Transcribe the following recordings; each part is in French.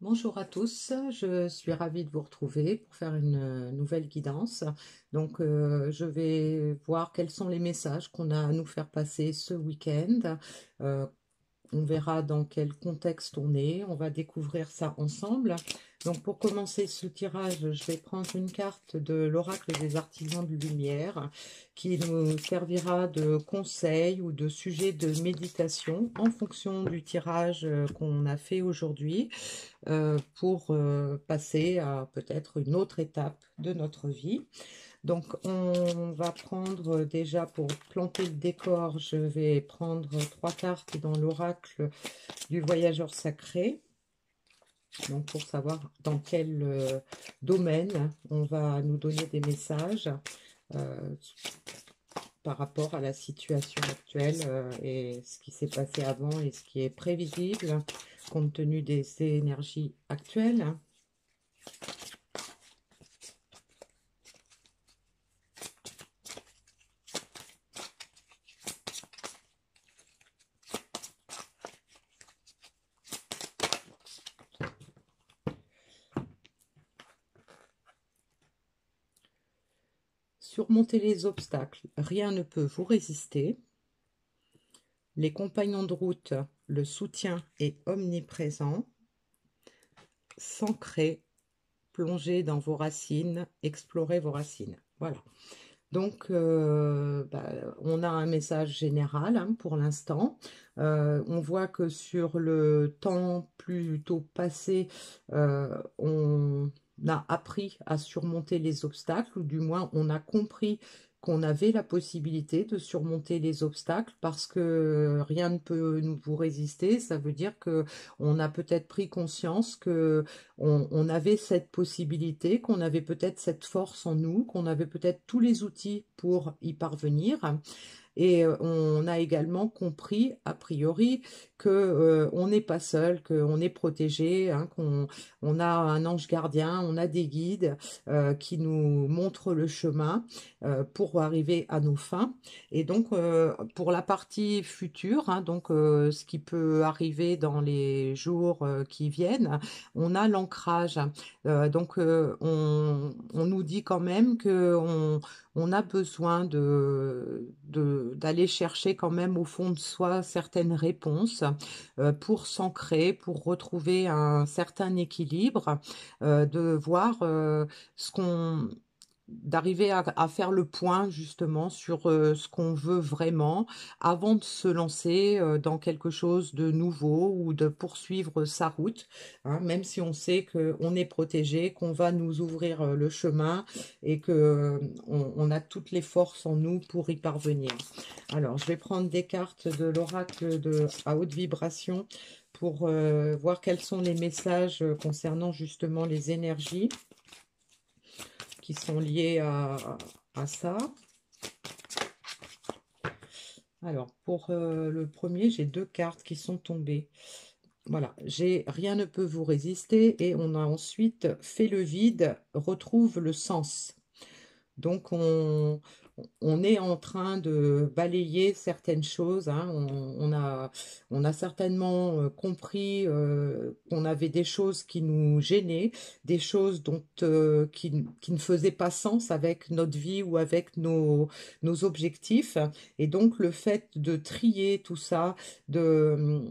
Bonjour à tous, je suis ravie de vous retrouver pour faire une nouvelle guidance. Donc, je vais voir quels sont les messages qu'on a à nous faire passer ce week-end. Euh, on verra dans quel contexte on est. On va découvrir ça ensemble. Donc, pour commencer ce tirage, je vais prendre une carte de l'oracle des artisans de lumière qui nous servira de conseil ou de sujet de méditation en fonction du tirage qu'on a fait aujourd'hui pour passer à peut-être une autre étape de notre vie. Donc, on va prendre déjà pour planter le décor, je vais prendre 3 cartes dans l'oracle du voyageur sacré. Donc, pour savoir dans quel domaine on va nous donner des messages euh, par rapport à la situation actuelle et ce qui s'est passé avant et ce qui est prévisible compte tenu des énergies actuelles. Surmonter les obstacles, rien ne peut vous résister. Les compagnons de route, le soutien est omniprésent. S'ancrer, plonger dans vos racines, explorer vos racines. Voilà. Donc, on a un message général pour l'instant. On voit que sur le temps plutôt passé, on a appris à surmonter les obstacles, ou du moins on a compris qu'on avait la possibilité de surmonter les obstacles parce que rien ne peut nous vous résister. Ça veut dire que on a peut-être pris conscience que on avait cette possibilité, qu'on avait peut-être cette force en nous, qu'on avait peut-être tous les outils pour y parvenir. Et on a également compris, a priori, que on n'est pas seul, qu'on est protégé, hein, on a un ange gardien, on a des guides qui nous montrent le chemin pour arriver à nos fins. Et donc, pour la partie future, hein, donc ce qui peut arriver dans les jours qui viennent, on a l'ancrage. On nous dit quand même que on a besoin d'aller chercher quand même au fond de soi certaines réponses pour s'ancrer, pour retrouver un certain équilibre, de voir ce qu'on d'arriver à faire le point justement sur ce qu'on veut vraiment avant de se lancer dans quelque chose de nouveau ou de poursuivre sa route, hein, même si on sait qu'on est protégé, qu'on va nous ouvrir le chemin et que on a toutes les forces en nous pour y parvenir. Alors, je vais prendre des cartes de l'oracle à haute vibration pour voir quels sont les messages concernant justement les énergies qui sont liés à ça. Alors, pour le premier, j'ai 2 cartes qui sont tombées. Voilà, j'ai rien ne peut vous résister et on a ensuite fait le vide, retrouve le sens. Donc, on est en train de balayer certaines choses, hein. On a certainement compris qu'on avait des choses qui nous gênaient, des choses qui ne faisaient pas sens avec notre vie ou avec nos objectifs. Et donc, le fait de trier tout ça, de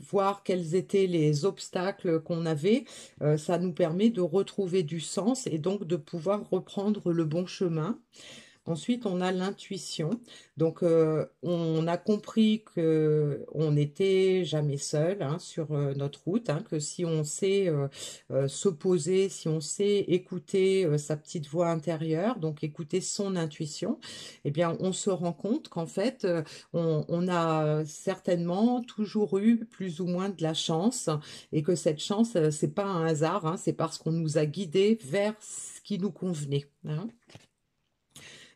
voir quels étaient les obstacles qu'on avait, ça nous permet de retrouver du sens et donc de pouvoir reprendre le bon chemin. Ensuite, on a l'intuition. Donc, on a compris que on n'était jamais seul, hein, sur notre route, hein, que si on sait se poser, si on sait écouter sa petite voix intérieure, donc écouter son intuition, eh bien, on se rend compte qu'en fait, on a certainement toujours eu plus ou moins de la chance et que cette chance, c'est pas un hasard, hein, c'est parce qu'on nous a guidés vers ce qui nous convenait, hein.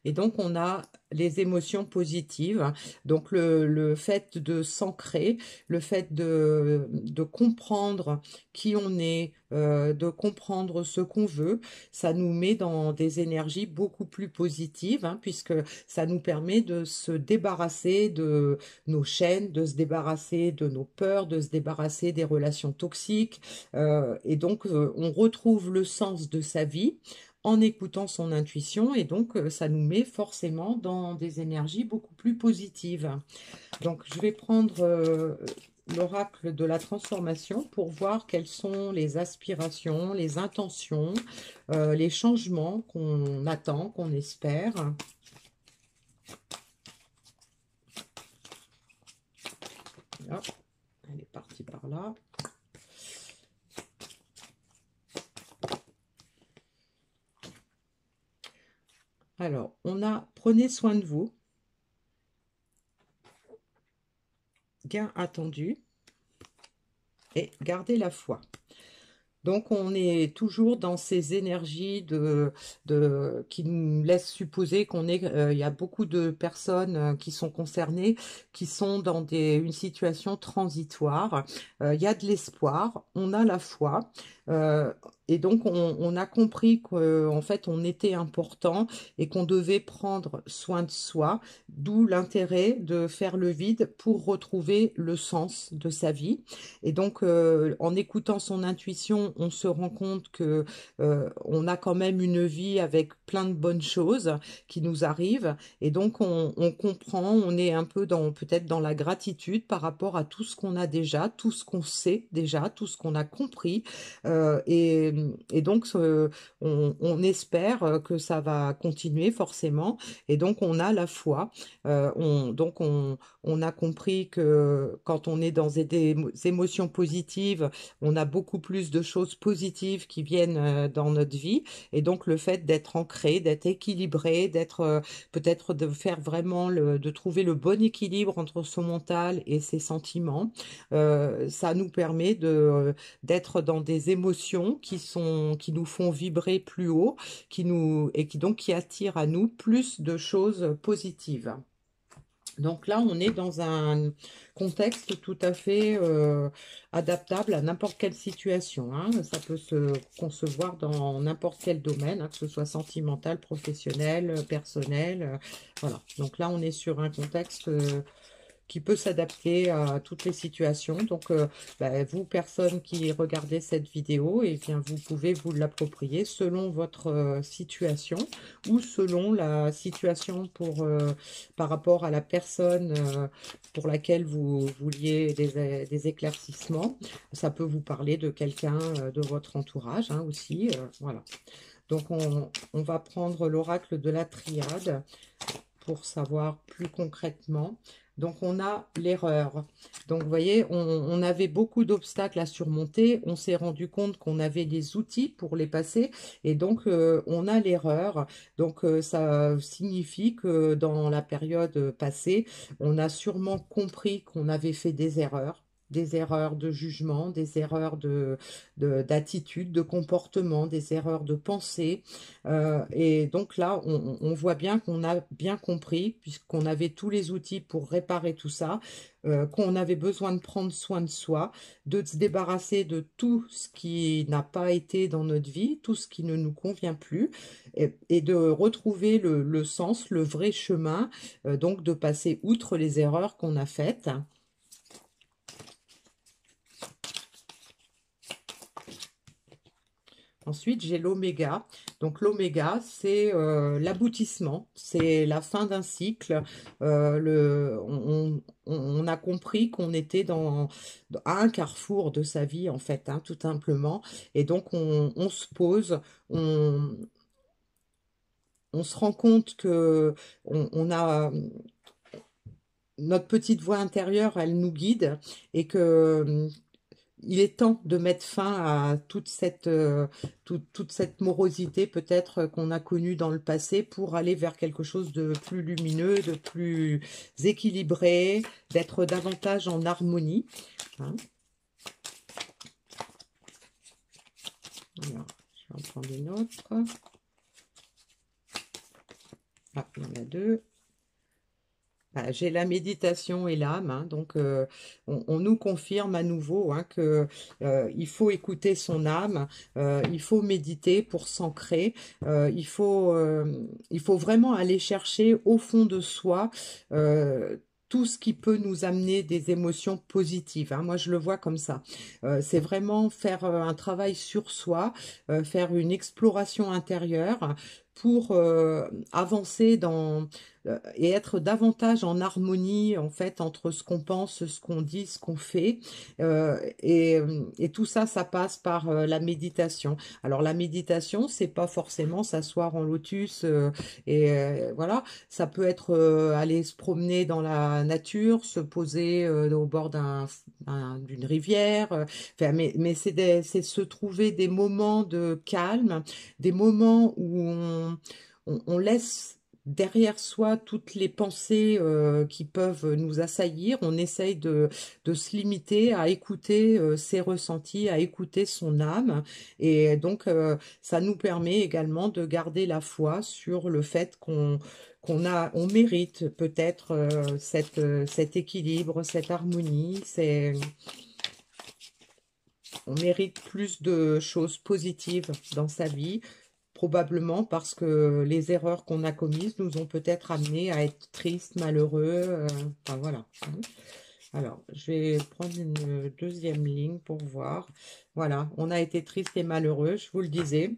Et donc, on a les émotions positives. Donc, le fait de s'ancrer, le fait de comprendre qui on est, de comprendre ce qu'on veut, ça nous met dans des énergies beaucoup plus positives, hein, puisque ça nous permet de se débarrasser de nos chaînes, de se débarrasser de nos peurs, de se débarrasser des relations toxiques. Et donc, on retrouve le sens de sa vie en écoutant son intuition, et donc ça nous met forcément dans des énergies beaucoup plus positives. Donc je vais prendre l'oracle de la transformation pour voir quelles sont les aspirations, les intentions, les changements qu'on attend, qu'on espère. Hop, elle est partie par là. Alors, on a prenez soin de vous, gain attendu et gardez la foi. Donc, on est toujours dans ces énergies qui nous laissent supposer qu'on est, il y a beaucoup de personnes qui sont concernées, qui sont dans une situation transitoire. Il y a de l'espoir, on a la foi, euh, et donc on a compris qu'en fait on était important et qu'on devait prendre soin de soi, d'où l'intérêt de faire le vide pour retrouver le sens de sa vie. Et donc, en écoutant son intuition, on se rend compte que on a quand même une vie avec plein de bonnes choses qui nous arrivent. Et donc, on comprend, on est un peu peut-être dans la gratitude par rapport à tout ce qu'on a déjà, tout ce qu'on sait déjà, tout ce qu'on a compris. Et donc, on espère que ça va continuer forcément. Et donc, on a la foi. Donc, on a compris que quand on est dans des émotions positives, on a beaucoup plus de choses positives qui viennent dans notre vie. Et donc, le fait d'être ancré, d'être équilibré, peut-être de faire vraiment, de trouver le bon équilibre entre son mental et ses sentiments, ça nous permet d'être dans des émotions qui nous font vibrer plus haut, qui attirent à nous plus de choses positives. Donc là, on est dans un contexte tout à fait adaptable à n'importe quelle situation, hein. Ça peut se concevoir dans n'importe quel domaine, hein, que ce soit sentimental, professionnel, personnel. Voilà. Donc là, on est sur un contexte qui peut s'adapter à toutes les situations. Donc, vous, personne qui regardez cette vidéo, et bien, vous pouvez vous l'approprier selon votre situation ou selon la situation par rapport à la personne pour laquelle vous vouliez des éclaircissements. Ça peut vous parler de quelqu'un de votre entourage, hein, aussi. Voilà. Donc, on va prendre l'oracle de la triade pour savoir plus concrètement. Donc, on a l'erreur. Donc, vous voyez, on avait beaucoup d'obstacles à surmonter. On s'est rendu compte qu'on avait des outils pour les passer. Et donc, on a l'erreur. Donc, ça signifie que dans la période passée, on a sûrement compris qu'on avait fait des erreurs de jugement, des erreurs d'attitude, de comportement, des erreurs de pensée. Et donc là, on voit bien qu'on a bien compris, puisqu'on avait tous les outils pour réparer tout ça, qu'on avait besoin de prendre soin de soi, de se débarrasser de tout ce qui n'a pas été dans notre vie, tout ce qui ne nous convient plus, et de retrouver le sens, le vrai chemin, donc de passer outre les erreurs qu'on a faites. Ensuite, j'ai l'oméga. Donc, l'oméga, c'est l'aboutissement, c'est la fin d'un cycle. On a compris qu'on était à un carrefour de sa vie, en fait, hein, tout simplement. Et donc, on se pose, on se rend compte que on a notre petite voix intérieure, elle nous guide, et que il est temps de mettre fin à toute cette morosité peut-être qu'on a connue dans le passé pour aller vers quelque chose de plus lumineux, de plus équilibré, d'être davantage en harmonie, hein. Alors, je vais en prendre une autre. Ah, il y en a deux. Ah, j'ai la méditation et l'âme, hein, donc on nous confirme à nouveau hein, que il faut écouter son âme, il faut méditer pour s'ancrer, il faut vraiment aller chercher au fond de soi tout ce qui peut nous amener des émotions positives, hein. Moi, je le vois comme ça. C'est vraiment faire un travail sur soi, faire une exploration intérieure pour avancer et être davantage en harmonie en fait entre ce qu'on pense, ce qu'on dit, ce qu'on fait. Et tout ça, ça passe par la méditation. Alors la méditation, c'est pas forcément s'asseoir en lotus voilà. Ça peut être aller se promener dans la nature, se poser au bord d'une rivière. Enfin, mais c'est se trouver des moments de calme, des moments où on laisse derrière soi toutes les pensées qui peuvent nous assaillir. On essaye de se limiter à écouter ses ressentis, à écouter son âme. Et donc, ça nous permet également de garder la foi sur le fait on mérite peut-être cet équilibre, cette harmonie. On mérite plus de choses positives dans sa vie, probablement parce que les erreurs qu'on a commises nous ont peut-être amenés à être tristes, malheureux. Enfin voilà. Alors, je vais prendre une deuxième ligne pour voir. Voilà, on a été triste et malheureux, je vous le disais.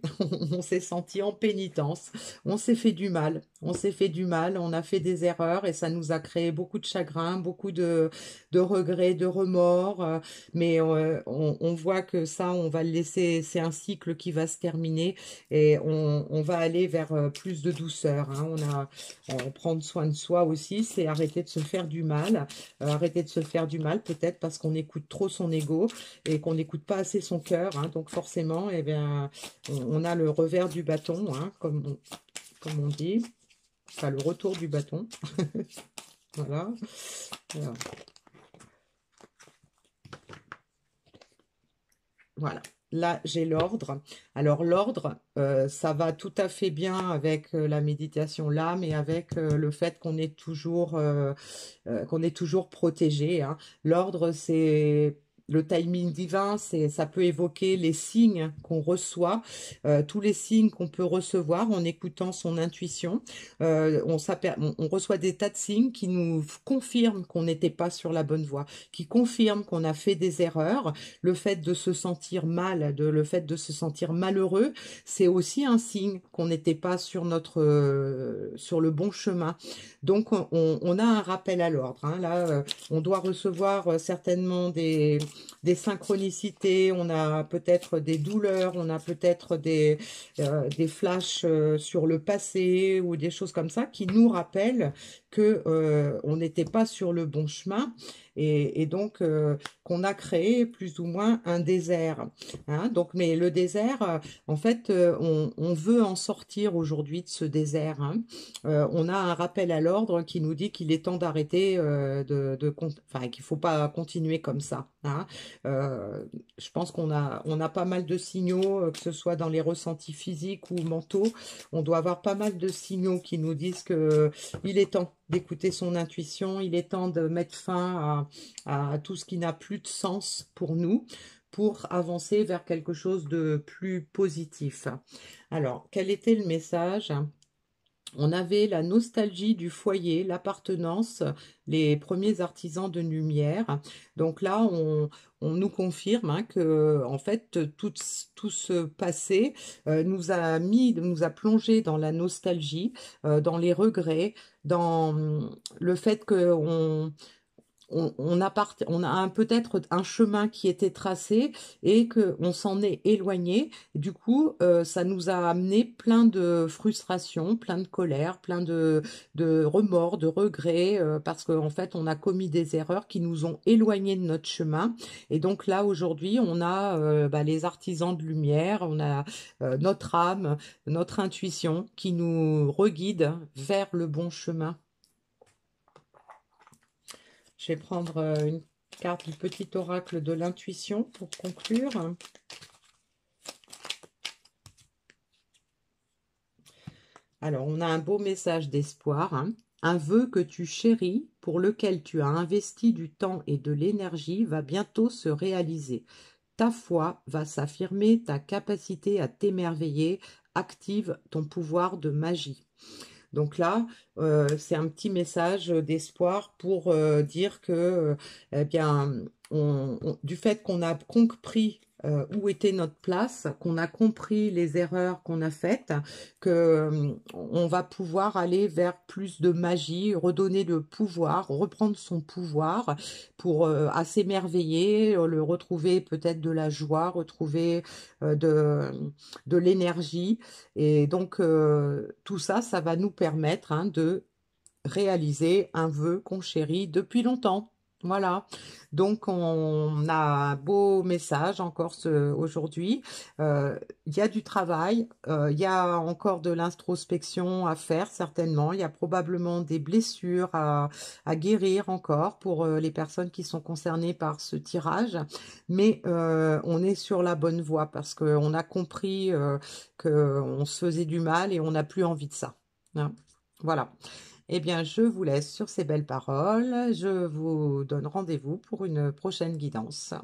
On s'est senti en pénitence. On s'est fait du mal. On s'est fait du mal. On a fait des erreurs et ça nous a créé beaucoup de chagrin, beaucoup de regrets, de remords. Mais on voit que ça, on va le laisser. C'est un cycle qui va se terminer et on va aller vers plus de douceur, hein. Prendre soin de soi aussi, c'est arrêter de se faire du mal. Arrêter de se faire du mal, peut-être parce qu'on écoute trop son ego et qu'on n'écoute pas assez son cœur, hein. Donc forcément, eh bien, on a le revers du bâton, hein, comme on dit, enfin le retour du bâton. Voilà. Alors, voilà. Là, j'ai l'ordre. Alors, l'ordre, ça va tout à fait bien avec la méditation là, mais avec le fait qu'on est toujours protégé, hein. L'ordre, c'est le timing divin, ça peut évoquer les signes qu'on reçoit, tous les signes qu'on peut recevoir en écoutant son intuition. On reçoit des tas de signes qui nous confirment qu'on n'était pas sur la bonne voie, qui confirment qu'on a fait des erreurs. Le fait de se sentir mal, le fait de se sentir malheureux, c'est aussi un signe qu'on n'était pas sur le bon chemin. Donc, on a un rappel à l'ordre, hein. Là, on doit recevoir certainement des synchronicités, on a peut-être des douleurs, on a peut-être des flashs sur le passé ou des choses comme ça qui nous rappellent que on n'était pas sur le bon chemin et donc qu'on a créé plus ou moins un désert, hein. Donc, mais le désert, en fait, on veut en sortir aujourd'hui de ce désert, hein. On a un rappel à l'ordre qui nous dit qu'il est temps d'arrêter enfin, qu'il faut pas continuer comme ça, hein. Je pense on a pas mal de signaux, que ce soit dans les ressentis physiques ou mentaux. On doit avoir pas mal de signaux qui nous disent que il est temps d'écouter son intuition, il est temps de mettre fin à tout ce qui n'a plus de sens pour nous, pour avancer vers quelque chose de plus positif. Alors, quel était le message? On avait la nostalgie du foyer, l'appartenance, les premiers artisans de lumière. Donc là, on nous confirme hein, que en fait tout ce passé nous a plongé dans la nostalgie, dans les regrets, dans le fait que on a peut-être un chemin qui était tracé et qu'on s'en est éloigné. Du coup, ça nous a amené plein de frustration, plein de colère, plein de remords, de regrets, parce qu'en fait, on a commis des erreurs qui nous ont éloignés de notre chemin. Et donc là, aujourd'hui, on a les artisans de lumière, on a notre âme, notre intuition qui nous reguide vers le bon chemin. Je vais prendre une carte du petit oracle de l'intuition pour conclure. Alors, on a un beau message d'espoir, hein. Un vœu que tu chéris, pour lequel tu as investi du temps et de l'énergie, va bientôt se réaliser. Ta foi va s'affirmer, ta capacité à t'émerveiller active ton pouvoir de magie. Donc là, c'est un petit message d'espoir pour dire que, eh bien, du fait qu'on a compris où était notre place, qu'on a compris les erreurs qu'on a faites, que on va pouvoir aller vers plus de magie, redonner le pouvoir, reprendre son pouvoir pour à s'émerveiller, le retrouver peut-être de la joie, retrouver de l'énergie. Et donc, tout ça, ça va nous permettre hein, de réaliser un vœu qu'on chérit depuis longtemps. Voilà. Donc, on a un beau message encore aujourd'hui. Il y a du travail, il y a encore de l'introspection à faire, certainement. Il y a probablement des blessures à guérir encore pour les personnes qui sont concernées par ce tirage. Mais on est sur la bonne voie parce qu'on a compris qu'on se faisait du mal et on n'a plus envie de ça. Hein. Voilà. Eh bien, je vous laisse sur ces belles paroles. Je vous donne rendez-vous pour une prochaine guidance.